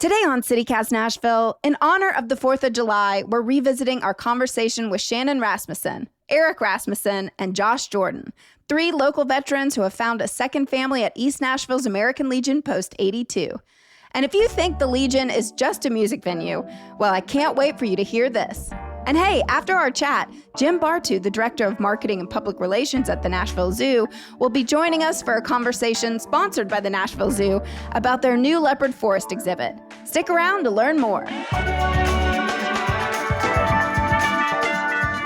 Today on CityCast Nashville, in honor of the 4th of July, we're revisiting our conversation with Shannon Rasmussen, Eric Rasmussen, and Josh Jordan, 3 local veterans who have found a second family at East Nashville's American Legion Post 82. And if you think the Legion is just a music venue, well, I can't wait for you to hear this. And hey, after our chat, Jim Bartu, the Director of Marketing and Public Relations at the Nashville Zoo, will be joining us for a conversation sponsored by the Nashville Zoo about their new leopard forest exhibit. Stick around to learn more.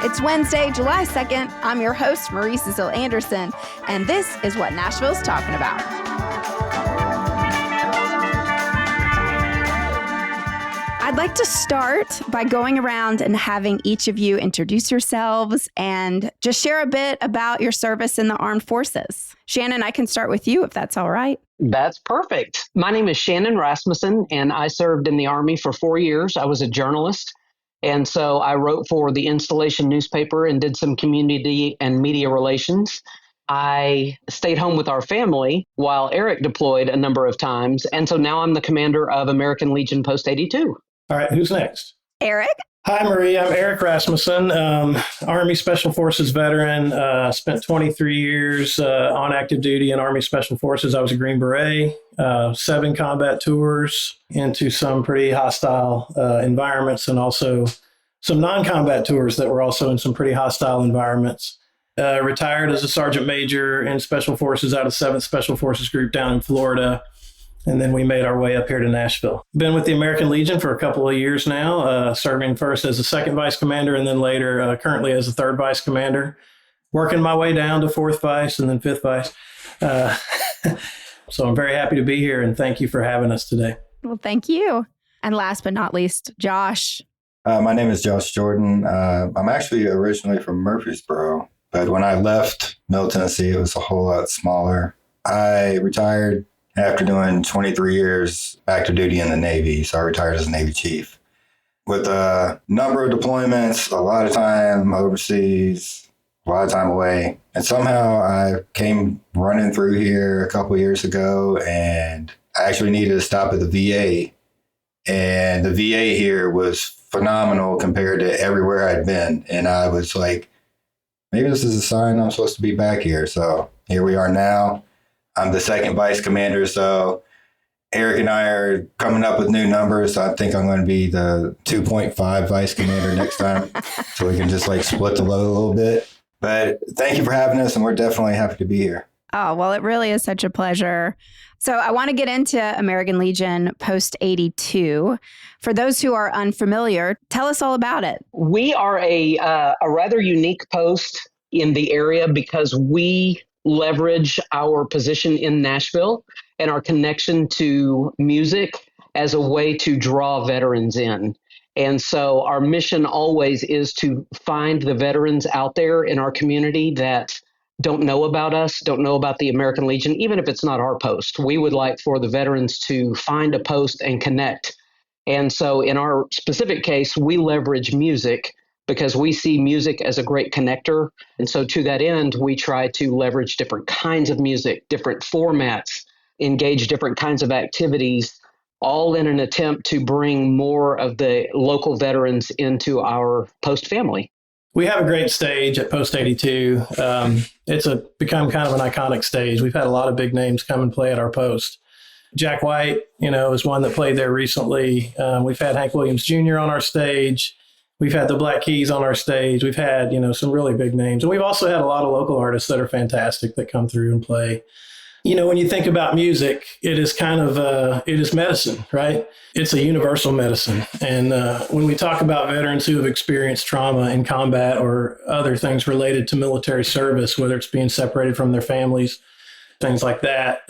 It's Wednesday, July 2nd. I'm your host, Marie Cecile Anderson, and this is what Nashville's talking about. I'd like to start by going around and having each of you introduce yourselves and just share a bit about your service in the armed forces. Shannon, I can start with you if that's all right. That's perfect. My name is Shannon Rasmussen, and I served in the Army for 4 years. I was a journalist, and so I wrote for the Installation newspaper and did some community and media relations. I stayed home with our family while Eric deployed a number of times, and so now I'm the commander of American Legion Post 82. All right, who's next? Eric? Hi, Marie. I'm Eric Rasmussen, Army Special Forces veteran. Spent 23 years on active duty in Army Special Forces. I was a Green Beret, 7 combat tours into some pretty hostile environments, and also some non-combat tours that were also in some pretty hostile environments. Retired as a sergeant major in Special Forces out of 7th Special Forces Group down in Florida. And then we made our way up here to Nashville. Been with the American Legion for a couple of years now, serving first as a 2nd vice commander and then later currently as a 3rd vice commander, working my way down to 4th vice and then 5th vice. So I'm very happy to be here, and thank you for having us today. Well, thank you. And last but not least, Josh. My name is Josh Jordan. I'm actually originally from Murfreesboro, but when I left Middle Tennessee, it was a whole lot smaller. I retired after doing 23 years active duty in the Navy. So I retired as a Navy chief. With a number of deployments, a lot of time overseas, a lot of time away. And somehow I came running through here a couple of years ago, and I actually needed to stop at the VA. And the VA here was phenomenal compared to everywhere I'd been. And I was like, maybe this is a sign I'm supposed to be back here. So here we are now. I'm the 2nd vice commander, so Eric and I are coming up with new numbers. I think I'm going to be the 2.5 vice commander next time, so we can just split the load a little bit. But thank you for having us, and we're definitely happy to be here. Oh, well, it really is such a pleasure. So I want to get into American Legion Post 82. For those who are unfamiliar, tell us all about it. We are a rather unique post in the area because we leverage our position in Nashville and our connection to music as a way to draw veterans in. And so our mission always is to find the veterans out there in our community that don't know about us, don't know about the American Legion, even if it's not our post. We would like for the veterans to find a post and connect. And so in our specific case, we leverage music because we see music as a great connector. And so to that end, we try to leverage different kinds of music, different formats, engage different kinds of activities, all in an attempt to bring more of the local veterans into our post family. We have a great stage at Post 82. It's become kind of an iconic stage. We've had a lot of big names come and play at our post. Jack White, is one that played there recently. We've had Hank Williams Jr. on our stage. We've had the Black Keys on our stage. We've had, some really big names. And we've also had a lot of local artists that are fantastic that come through and play. When you think about music, it is kind of, it is medicine, right? It's a universal medicine. And when we talk about veterans who have experienced trauma in combat or other things related to military service, whether it's being separated from their families, things like that,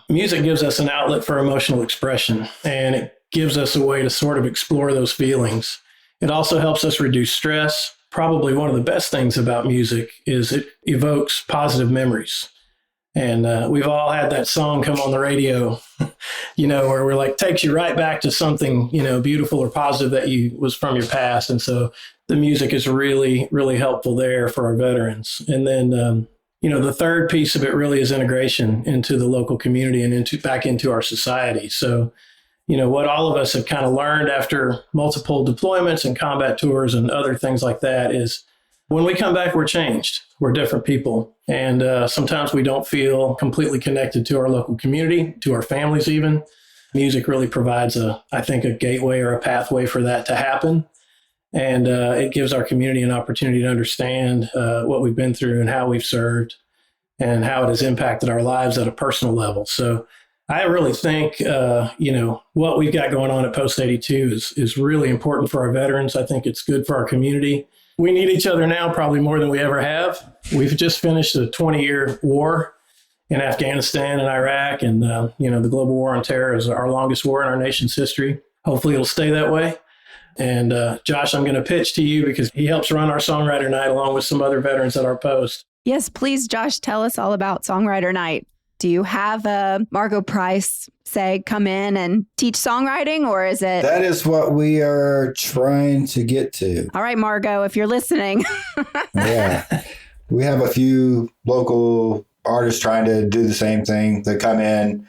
music gives us an outlet for emotional expression. And it gives us a way to sort of explore those feelings. It also helps us reduce stress. Probably one of the best things about music is it evokes positive memories. And we've all had that song come on the radio, where we're takes you right back to something, beautiful or positive that was from your past. And so the music is really, really helpful there for our veterans. And then, the third piece of it really is integration into the local community and back into our society. So what all of us have kind of learned after multiple deployments and combat tours and other things like that is when we come back, we're changed. We're different people. And sometimes we don't feel completely connected to our local community, to our families even. Music really provides I think, a gateway or a pathway for that to happen. And it gives our community an opportunity to understand what we've been through and how we've served and how it has impacted our lives at a personal level. So I really think, what we've got going on at Post 82 is really important for our veterans. I think it's good for our community. We need each other now probably more than we ever have. We've just finished a 20-year war in Afghanistan and Iraq. And, the global war on terror is our longest war in our nation's history. Hopefully it'll stay that way. And Josh, I'm going to pitch to you because he helps run our Songwriter Night along with some other veterans at our post. Yes, please, Josh, tell us all about Songwriter Night. Do you have Margot Price, say, come in and teach songwriting, or is it? That is what we are trying to get to. All right, Margot, if you're listening. Yeah. We have a few local artists trying to do the same thing. They come in.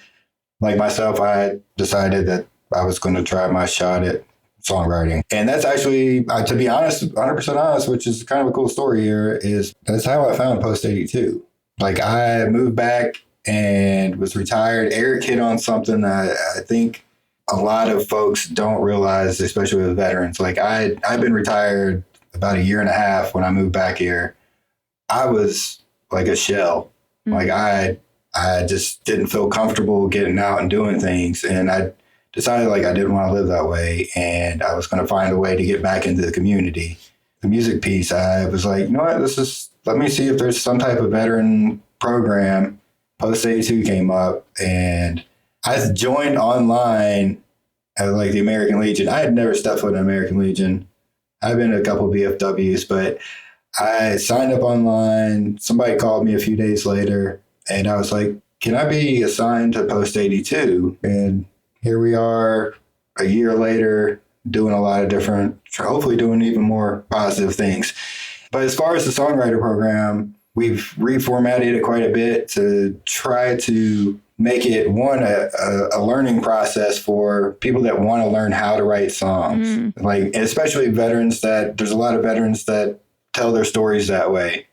Like myself, I decided that I was going to try my shot at songwriting. And that's actually, to be honest, 100% honest, which is kind of a cool story here, is that's how I found Post 82. Like, I moved back and was retired. Eric hit on something that I think a lot of folks don't realize, especially with veterans. Like, I've been retired about 1.5 years when I moved back here. I was like a shell. Mm-hmm. Like, I just didn't feel comfortable getting out and doing things. And I decided like I didn't want to live that way, and I was going to find a way to get back into the community. The music piece, I was like, you know what, let me see if there's some type of veteran program. Post 82 came up, and I joined online at like the American Legion. I had never stepped foot in American Legion. I've been to a couple of VFWs, but I signed up online. Somebody called me a few days later, and I was like, can I be assigned to Post 82? And here we are 1 year later, doing a lot of different, hopefully doing even more positive things. But as far as the songwriter program, we've reformatted it quite a bit to try to make it, a learning process for people that want to learn how to write songs. Mm. Like, especially veterans there's a lot of veterans that tell their stories that way.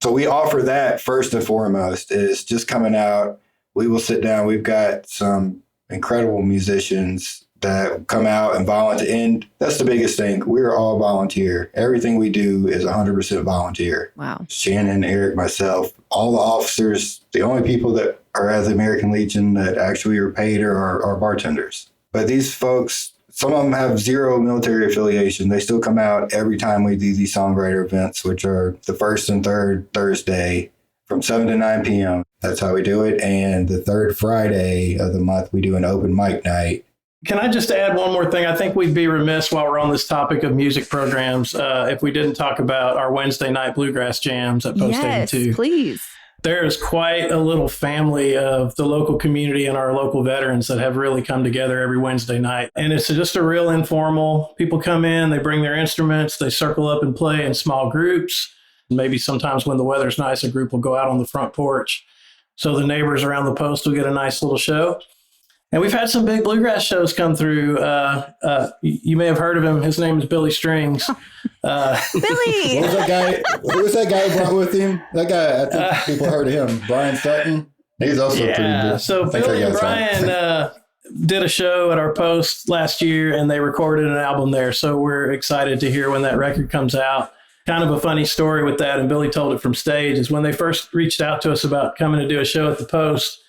So we offer that first and foremost, is just coming out. We will sit down. We've got some incredible musicians that come out and volunteer. And that's the biggest thing. We're all volunteer. Everything we do is 100% volunteer. Wow. Shannon, Eric, myself, all the officers, the only people that are at the American Legion that actually are paid are bartenders. But these folks, some of them have zero military affiliation. They still come out every time we do these songwriter events, which are the first and third Thursday from 7 to 9 p.m. That's how we do it. And the third Friday of the month, we do an open mic night. Can I just add one more thing? I think we'd be remiss while we're on this topic of music programs if we didn't talk about our Wednesday night bluegrass jams at Post 82. Yes, please. There is quite a little family of the local community and our local veterans that have really come together every Wednesday night. And it's just a real informal, people come in, they bring their instruments, they circle up and play in small groups. Maybe sometimes when the weather's nice, a group will go out on the front porch. So the neighbors around the post will get a nice little show. And we've had some big bluegrass shows come through. You may have heard of him. His name is Billy Strings. Billy! Who was that guy who brought with him? That guy, I think people heard of him. Brian Sutton. He's also pretty good. So Billy and Brian did a show at our post last year, and they recorded an album there. So we're excited to hear when that record comes out. Kind of a funny story with that, and Billy told it from stage, is when they first reached out to us about coming to do a show at the post,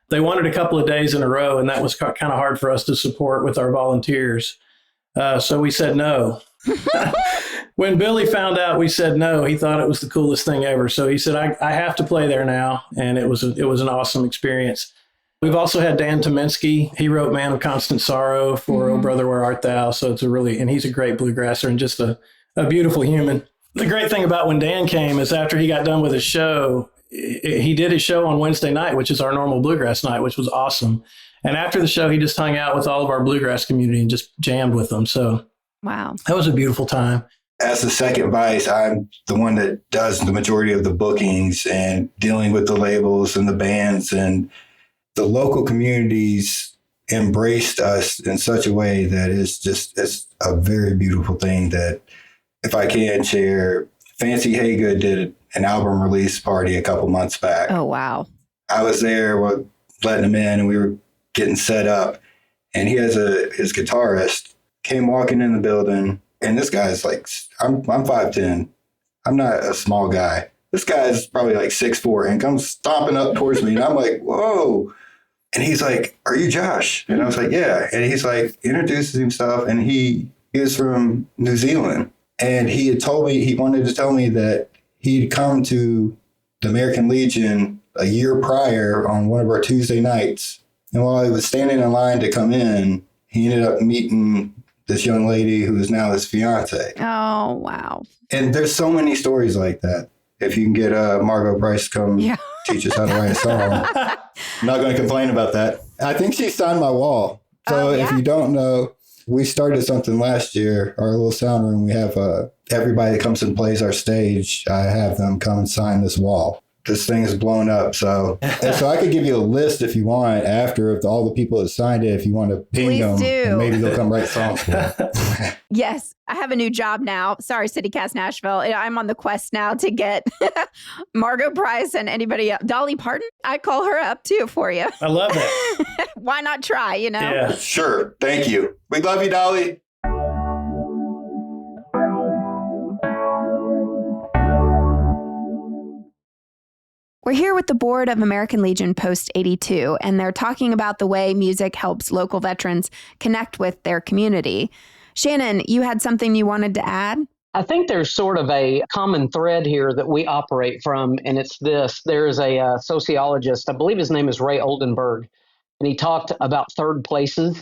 they wanted a couple of days in a row, and that was kind of hard for us to support with our volunteers. So we said no. When Billy found out we said no, he thought it was the coolest thing ever. So he said, I have to play there now. And it was an awesome experience. We've also had Dan Tominski. He wrote Man of Constant Sorrow for Oh Brother, Where Art Thou? So and he's a great bluegrasser and just a beautiful human. The great thing about when Dan came is after he got done with his show, he did his show on Wednesday night, which is our normal bluegrass night, which was awesome. And after the show, he just hung out with all of our bluegrass community and just jammed with them. So wow, that was a beautiful time. As the second vice, I'm the one that does the majority of the bookings and dealing with the labels and the bands and the local communities embraced us in such a way that it's a very beautiful thing that if I can share, Fancy Haygood did an album release party a couple months back. Oh, wow. I was there letting him in and we were getting set up, and he has his guitarist came walking in the building, and this guy's like, I'm 5'10". I'm not a small guy. This guy's probably like 6'4" and comes stomping up towards me, and I'm like, whoa. And he's like, are you Josh? And I was like, yeah. And he's like, introduces himself, and he is from New Zealand. And he wanted to tell me that he'd come to the American Legion a year prior on one of our Tuesday nights. And while he was standing in line to come in, he ended up meeting this young lady who is now his fiance. Oh, wow. And there's so many stories like that. If you can get Margot Price to come teach us how to write a song. I'm not going to complain about that. I think she signed my wall. So if you don't know, we started something last year, our little sound room. We have everybody that comes and plays our stage, I have them come and sign this wall. This thing is blown up. So I could give you a list if you want after of all the people that signed it, if you want to ping them. And maybe they'll come write songs for you. Yes. I have a new job now. Sorry, CityCast Nashville. I'm on the quest now to get Margot Price and anybody else. Dolly Parton, I call her up too for you. I love that. Why not try, Yeah. Sure. Thank you. We love you, Dolly. We're here with the board of American Legion Post 82, and they're talking about the way music helps local veterans connect with their community. Shannon, you had something you wanted to add? I think there's sort of a common thread here that we operate from, and it's this. There is a sociologist, I believe his name is Ray Oldenburg, and he talked about third places. I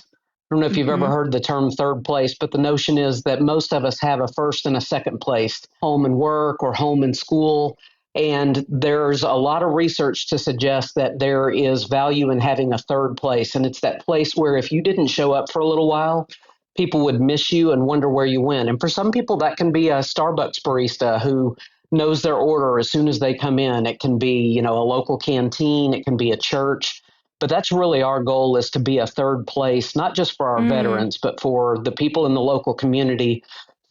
don't know if you've ever heard the term third place, but the notion is that most of us have a first and a second place, home and work or home and school. And there's a lot of research to suggest that there is value in having a third place. And it's that place where if you didn't show up for a little while, people would miss you and wonder where you went. And for some people, that can be a Starbucks barista who knows their order as soon as they come in. It can be, a local canteen. It can be a church. But that's really our goal, is to be a third place, not just for our veterans, but for the people in the local community,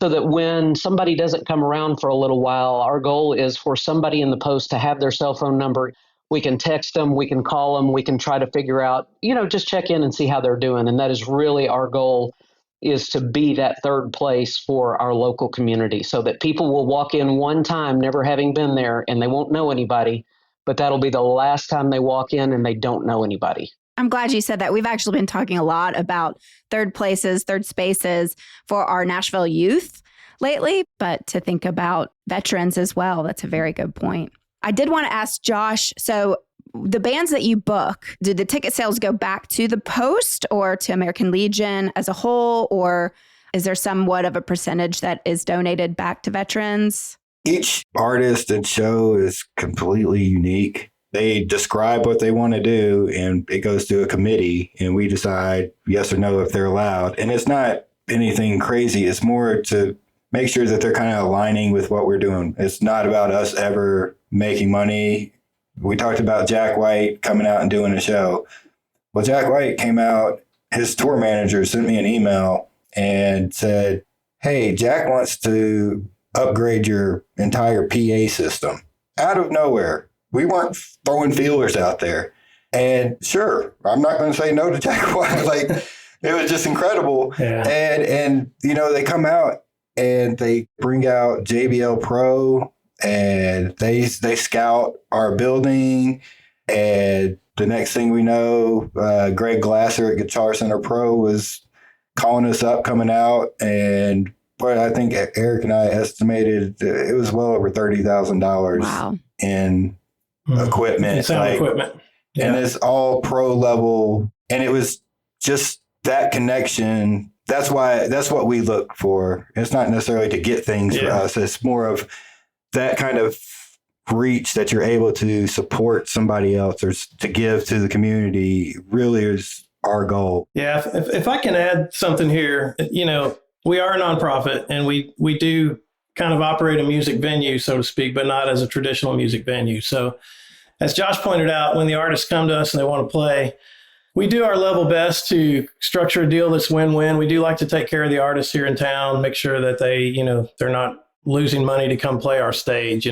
so that when somebody doesn't come around for a little while, our goal is for somebody in the post to have their cell phone number. We can text them, we can call them, we can try to figure out, just check in and see how they're doing. And that is really our goal, is to be that third place for our local community, so that people will walk in one time never having been there and they won't know anybody, but that'll be the last time they walk in and they don't know anybody. I'm glad you said that. We've actually been talking a lot about third places, third spaces for our Nashville youth lately, but to think about veterans as well. That's a very good point. I did want to ask Josh, so the bands that you book, did the ticket sales go back to the Post or to American Legion as a whole, or is there somewhat of a percentage that is donated back to veterans? Each artist and show is completely unique. They describe what they want to do, and it goes to a committee, and we decide yes or no if they're allowed. And it's not anything crazy. It's more to make sure that they're kind of aligning with what we're doing. It's not about us ever making money. We talked about Jack White coming out and doing a show. Well, Jack White came out, his tour manager sent me an email and said, hey, Jack wants to upgrade your entire PA system. Out of nowhere. We weren't throwing feelers out there. And sure, I'm not going to say no to Jack White. Like, it was just incredible. Yeah. And they come out and they bring out JBL Pro, and they scout our building. And the next thing we know, Greg Glasser at Guitar Center Pro was calling us up, coming out. And I think Eric and I estimated it was well over $30,000 in equipment. Equipment. Yeah. And it's all pro level. And it was just that connection. That's what we look for. It's not necessarily to get things for us. It's more of that kind of reach that you're able to support somebody else or to give to the community really is our goal. Yeah. If I can add something here, we are a nonprofit, and we do kind of operate a music venue, so to speak, but not as a traditional music venue. So as Josh pointed out, when the artists come to us and they want to play, We do our level best to structure a deal that's win-win. We do like to take care of the artists here in town, make sure that they're not losing money to come play our stage,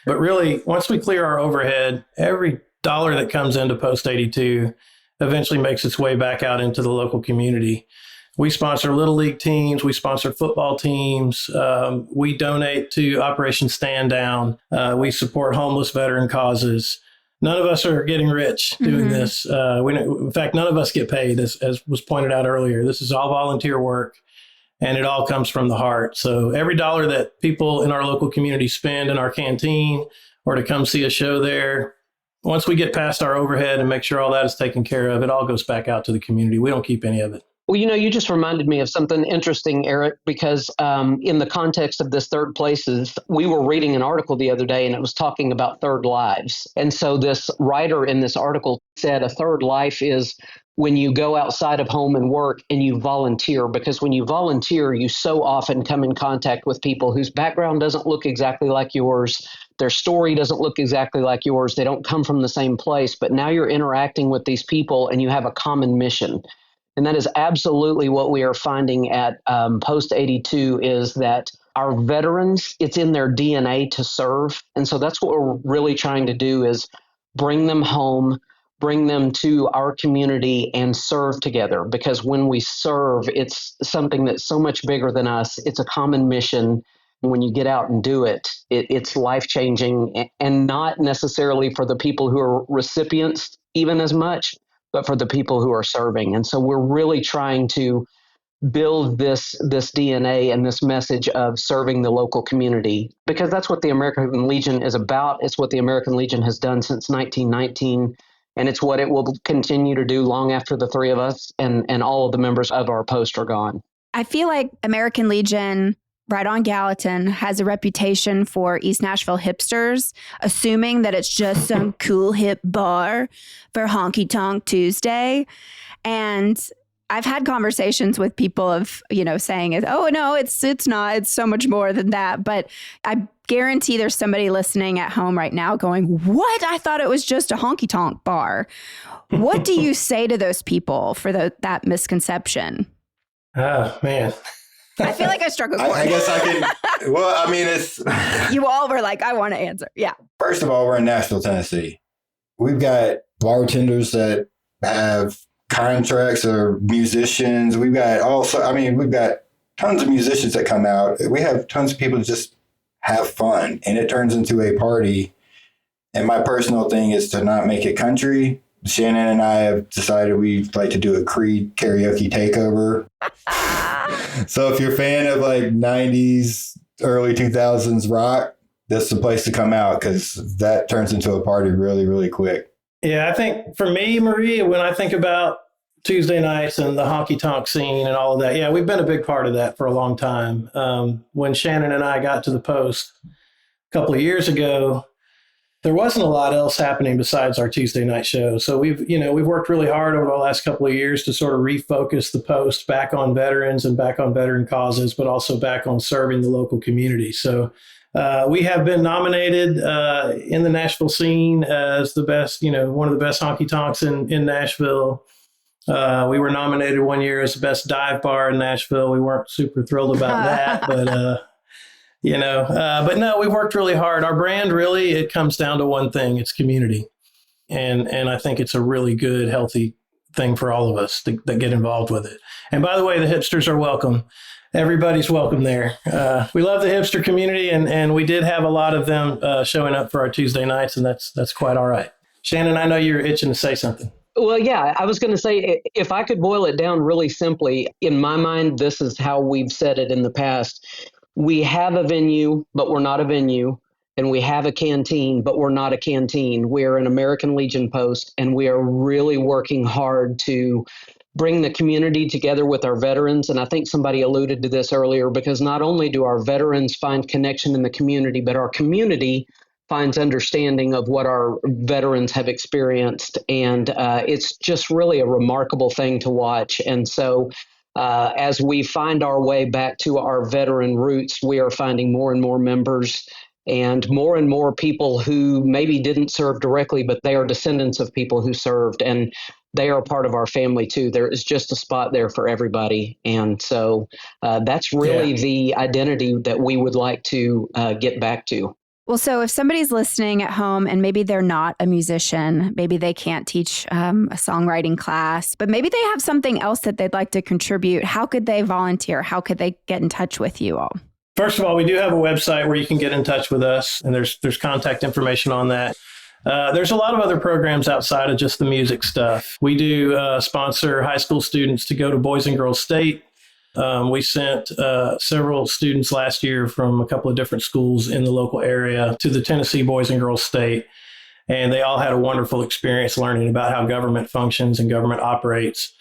But really, once we clear our overhead, every dollar that comes into Post 82 eventually makes its way back out into the local community. We sponsor Little League teams. We sponsor football teams. We donate to Operation Stand Down. We support homeless veteran causes. None of us are getting rich doing this. In fact, none of us get paid, as was pointed out earlier. This is all volunteer work, and it all comes from the heart. So every dollar that people in our local community spend in our canteen or to come see a show there, once we get past our overhead and make sure all that is taken care of, it all goes back out to the community. We don't keep any of it. Well, you just reminded me of something interesting, Eric, because in the context of this third places, we were reading an article the other day and it was talking about third lives. And so this writer in this article said a third life is when you go outside of home and work and you volunteer, because when you volunteer, you so often come in contact with people whose background doesn't look exactly like yours. Their story doesn't look exactly like yours. They don't come from the same place, but now you're interacting with these people and you have a common mission. And that is absolutely what we are finding at Post 82 is that our veterans, it's in their DNA to serve. And so that's what we're really trying to do is bring them home, bring them to our community and serve together. Because when we serve, it's something that's so much bigger than us. It's a common mission. When you get out and do it, it's life-changing and not necessarily for the people who are recipients even as much, but for the people who are serving. And so we're really trying to build this DNA and this message of serving the local community, because that's what the American Legion is about. It's what the American Legion has done since 1919, and it's what it will continue to do long after the three of us and all of the members of our post are gone. I feel like American Legion right on Gallatin has a reputation for East Nashville hipsters, assuming that it's just some cool hip bar for Honky-Tonk Tuesday. And I've had conversations with people of, saying, oh, no, it's not. It's so much more than that. But I guarantee there's somebody listening at home right now going, what? I thought it was just a honky-tonk bar. What do you say to those people for that misconception? Oh, man. I feel like I struggled. I guess I can. Well, I mean, it's. You all were like, I want to answer. Yeah. First of all, we're in Nashville, Tennessee. We've got bartenders that have contracts or musicians. We've got we've got tons of musicians that come out. We have tons of people that just have fun, and it turns into a party. And my personal thing is to not make it country. Shannon and I have decided we'd like to do a Creed karaoke takeover. So if you're a fan of like 90s, early 2000s rock, that's the place to come out because that turns into a party really, really quick. Yeah, I think for me, Marie, when I think about Tuesday nights and the honky-tonk scene and all of that, yeah, we've been a big part of that for a long time. When Shannon and I got to the Post a couple of years ago, there wasn't a lot else happening besides our Tuesday night show. So we've worked really hard over the last couple of years to sort of refocus the Post back on veterans and back on veteran causes, but also back on serving the local community. So we have been nominated in the Nashville scene as the best, one of the best honky-tonks in Nashville. We were nominated one year as the best dive bar in Nashville. We weren't super thrilled about that, but but no, we've worked really hard. Our brand really, it comes down to one thing. It's community. And I think it's a really good, healthy thing for all of us that get involved with it. And by the way, the hipsters are welcome. Everybody's welcome there. We love the hipster community, and we did have a lot of them showing up for our Tuesday nights, and that's quite all right. Shannon, I know you're itching to say something. Well, yeah, I was going to say, if I could boil it down really simply, in my mind, this is how we've said it in the past. We have a venue, but we're not a venue. And we have a canteen, but we're not a canteen. We're an American Legion post, and we are really working hard to bring the community together with our veterans. And I think somebody alluded to this earlier, because not only do our veterans find connection in the community, but our community finds understanding of what our veterans have experienced. And it's just really a remarkable thing to watch. And so as we find our way back to our veteran roots, we are finding more and more members and more people who maybe didn't serve directly, but they are descendants of people who served. And they are part of our family too. There is just a spot there for everybody. And so that's really the identity that we would like to get back to. Well, so if somebody's listening at home and maybe they're not a musician, maybe they can't teach a songwriting class, but maybe they have something else that they'd like to contribute, how could they volunteer? How could they get in touch with you all? First of all, we do have a website where you can get in touch with us, and there's contact information on that. There's a lot of other programs outside of just the music stuff. We do sponsor high school students to go to Boys and Girls State. We sent several students last year from a couple of different schools in the local area to the Tennessee Boys and Girls State, and they all had a wonderful experience learning about how government functions and government operates.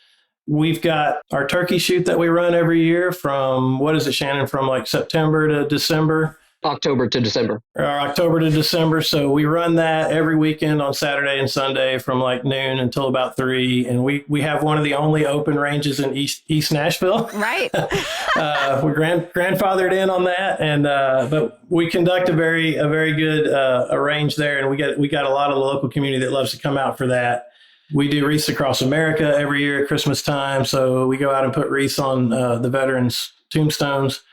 We've got our turkey shoot that we run every year from, what is it, Shannon, from like September to December? October to December. October to December. So we run that every weekend on Saturday and Sunday from like noon until about 3. And we have one of the only open ranges in East Nashville. Right. We're grandfathered in on that. And but we conduct a very good range there. And we got a lot of the local community that loves to come out for that. We do wreaths across America every year at Christmas time. So we go out and put wreaths on the veterans' tombstones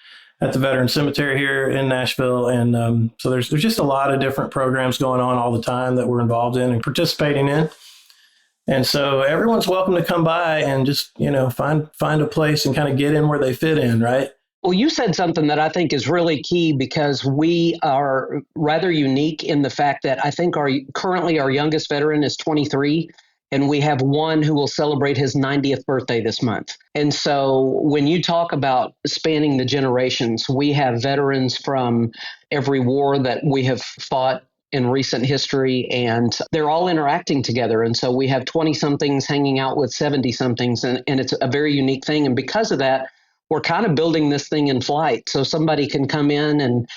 at the Veteran Cemetery here in Nashville. And so there's just a lot of different programs going on all the time that we're involved in and participating in. And so everyone's welcome to come by and just, find a place and kind of get in where they fit in, right? Well, you said something that I think is really key, because we are rather unique in the fact that I think currently our youngest veteran is 23. And we have one who will celebrate his 90th birthday this month. And so when you talk about spanning the generations, we have veterans from every war that we have fought in recent history, and they're all interacting together. And so we have 20-somethings hanging out with 70-somethings, and it's a very unique thing. And because of that, we're kind of building this thing in flight. So somebody can come in and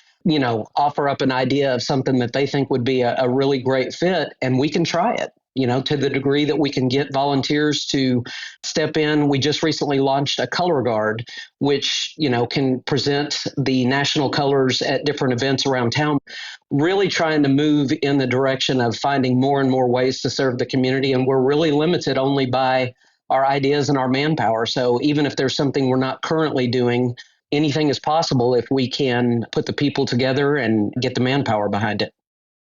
offer up an idea of something that they think would be a really great fit, and we can try it. To the degree that we can get volunteers to step in. We just recently launched a color guard, which, can present the national colors at different events around town, really trying to move in the direction of finding more and more ways to serve the community. And we're really limited only by our ideas and our manpower. So even if there's something we're not currently doing, anything is possible if we can put the people together and get the manpower behind it.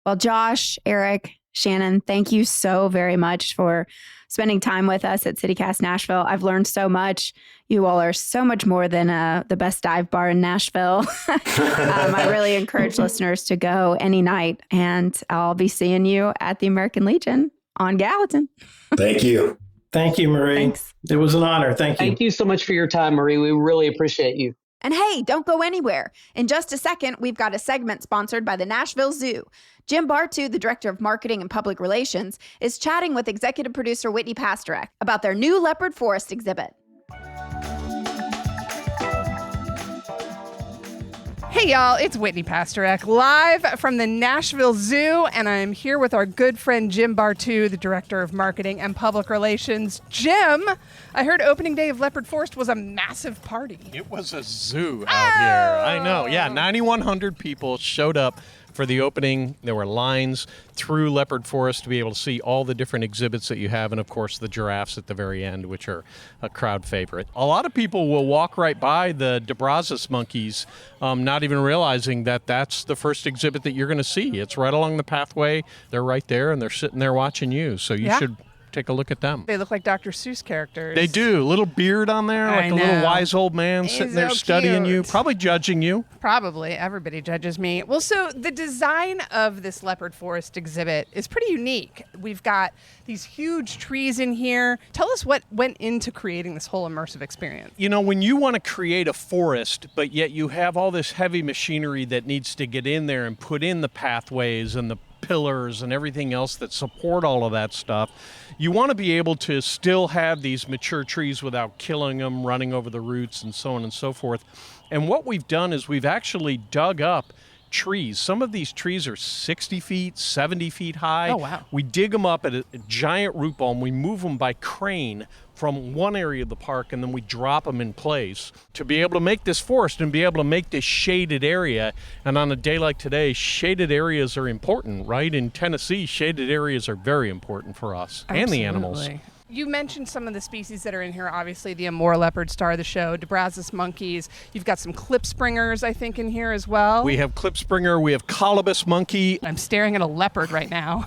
Well, Josh, Eric, Shannon, thank you so very much for spending time with us at CityCast Nashville. I've learned so much. You all are so much more than the best dive bar in Nashville. I really encourage listeners to go any night, and I'll be seeing you at the American Legion on Gallatin. Thank you. Thank you, Marie. Thanks. It was an honor. Thank you. Thank you so much for your time, Marie. We really appreciate you. And hey, don't go anywhere. In just a second, we've got a segment sponsored by the Nashville Zoo. Jim Bartu, the Director of Marketing and Public Relations, is chatting with executive producer Whitney Pasterek about their new Leopard Forest exhibit. Hey y'all, it's Whitney Pasterek, live from the Nashville Zoo, and I'm here with our good friend Jim Bartu, the Director of Marketing and Public Relations. Jim, I heard opening day of Leopard Forest was a massive party. It was a zoo out here. I know. Yeah, 9,100 people showed up for the opening. There were lines through Leopard Forest to be able to see all the different exhibits that you have, and of course the giraffes at the very end, which are a crowd favorite. A lot of people will walk right by the DeBrazos monkeys, not even realizing that that's the first exhibit that you're going to see. It's right along the pathway. They're right there, and they're sitting there watching you. So you should take a look at them. They look like Dr. Seuss characters. They do. A little beard on there, like a little wise old man sitting there studying you, probably judging you. Probably. Everybody judges me. Well, so the design of this Leopard Forest exhibit is pretty unique. We've got these huge trees in here. Tell us what went into creating this whole immersive experience. When you want to create a forest, but yet you have all this heavy machinery that needs to get in there and put in the pathways and the pillars and everything else that support all of that stuff, you want to be able to still have these mature trees without killing them, running over the roots, and so on and so forth. And what we've done is we've actually dug up trees. Some of these trees are 60 feet, 70 feet high. Oh, wow. We dig them up at a giant root ball, and we move them by crane from one area of the park, and then we drop them in place to be able to make this forest and be able to make this shaded area. And on a day like today, shaded areas are important, right? In Tennessee, shaded areas are very important for us and the animals. You mentioned some of the species that are in here. Obviously, the Amur leopard, star of the show, Dubrasis monkeys. You've got some klipspringers, I think, in here as well. We have klipspringer. We have colobus monkey. I'm staring at a leopard right now.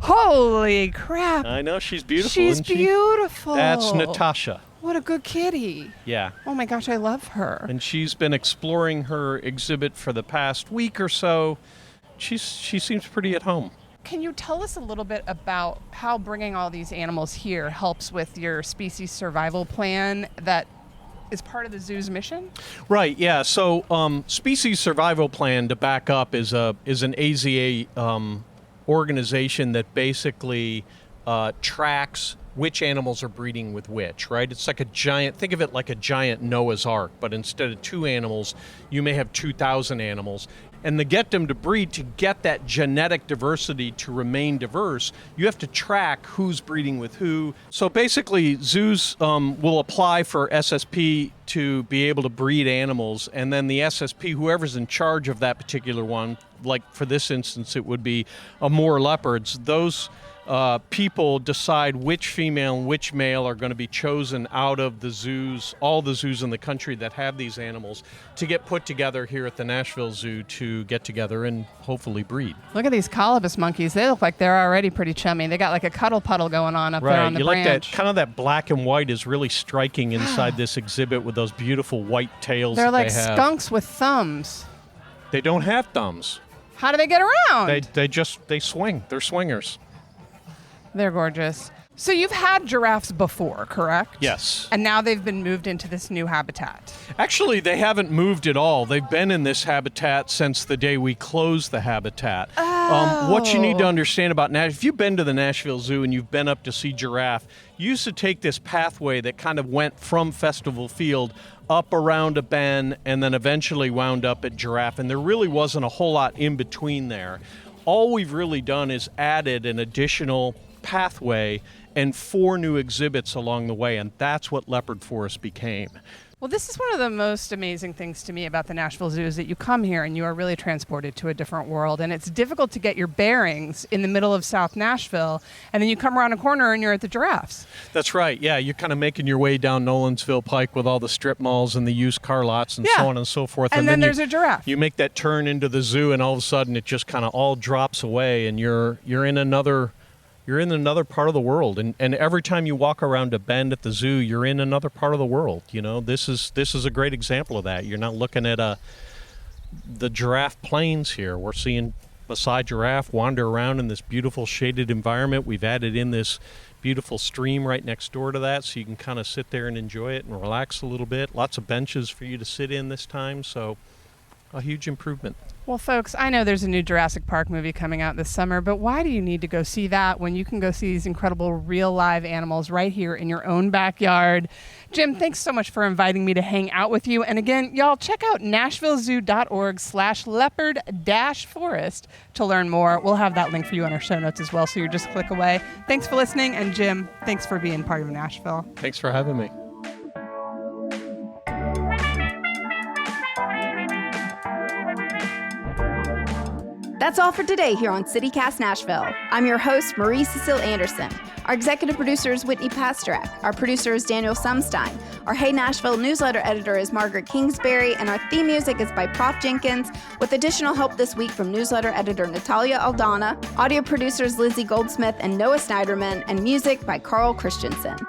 Holy crap. I know, she's beautiful, She's isn't she? beautiful. That's Natasha. What a good kitty. Yeah. Oh my gosh, I love her. And she's been exploring her exhibit for the past week or so. She seems pretty at home. Can you tell us a little bit about how bringing all these animals here helps with your species survival plan that is part of the zoo's mission? Right, yeah. So species survival plan, to back up, is an AZA organization that basically tracks which animals are breeding with which, right? It's like a giant, think of it like a giant Noah's Ark, but instead of 2 animals, you may have 2,000 animals. And to get them to breed, to get that genetic diversity to remain diverse, you have to track who's breeding with who. So basically, zoos will apply for SSP to be able to breed animals, and then the SSP, whoever's in charge of that particular one, like for this instance, it would be Amur leopards, those people decide which female and which male are going to be chosen out of the zoos, all the zoos in the country that have these animals, to get put together here at the Nashville Zoo to get together and hopefully breed. Look at these colobus monkeys. They look like they're already pretty chummy. They got like a cuddle puddle going on up there on the branch. Like that, kind of that black and white is really striking inside this exhibit with those beautiful white tails. They're like they have. Skunks with thumbs. They don't have thumbs. How do they get around? They swing. They're swingers. They're gorgeous. So you've had giraffes before, correct? Yes. And now they've been moved into this new habitat. Actually, they haven't moved at all. They've been in this habitat since the day we closed the habitat. What you need to understand about Nashville, if you've been to the Nashville Zoo and you've been up to see giraffe, you used to take this pathway that kind of went from Festival Field up around a bend and then eventually wound up at giraffe, and there really wasn't a whole lot in between there. All we've really done is added an additional pathway and 4 new exhibits along the way, and that's what Leopard Forest became. Well, this is one of the most amazing things to me about the Nashville Zoo is that you come here and you are really transported to a different world, and it's difficult to get your bearings in the middle of South Nashville, and then you come around a corner and you're at the giraffes. That's right, yeah. You're kind of making your way down Nolensville Pike with all the strip malls and the used car lots and so on and so forth. And then there's a giraffe. You make that turn into the zoo, and all of a sudden it just kind of all drops away, and you're in another part of the world, and every time you walk around a bend at the zoo, you're in another part of the world. You know, this is a great example of that. You're not looking at the giraffe plains here. We're seeing Maasai giraffe wander around in this beautiful shaded environment. We've added in this beautiful stream right next door to that, so you can kind of sit there and enjoy it and relax a little bit. Lots of benches for you to sit in this time, so a huge improvement. Well, folks, I know there's a new Jurassic Park movie coming out this summer, but why do you need to go see that when you can go see these incredible real live animals right here in your own backyard? Jim, thanks so much for inviting me to hang out with you. And again, y'all, check out nashvillezoo.org/leopard-forest to learn more. We'll have that link for you on our show notes as well, so you're just a click away. Thanks for listening, and Jim, thanks for being part of Nashville. Thanks for having me. That's all for today here on CityCast Nashville. I'm your host, Marie Cecile Anderson. Our executive producer is Whitney Pasterek. Our producer is Daniel Sumstein. Our Hey Nashville newsletter editor is Margaret Kingsbury, and our theme music is by Prof Jenkins, with additional help this week from newsletter editor Natalia Aldana, audio producers Lizzie Goldsmith and Noah Snyderman, and music by Carl Christensen.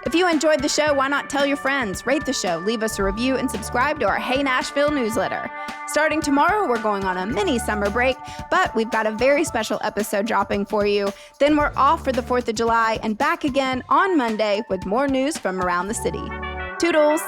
If you enjoyed the show, why not tell your friends, rate the show, leave us a review, and subscribe to our Hey Nashville newsletter. Starting tomorrow, we're going on a mini summer break, but we've got a very special episode dropping for you. Then we're off for the 4th of July and back again on Monday with more news from around the city. Toodles!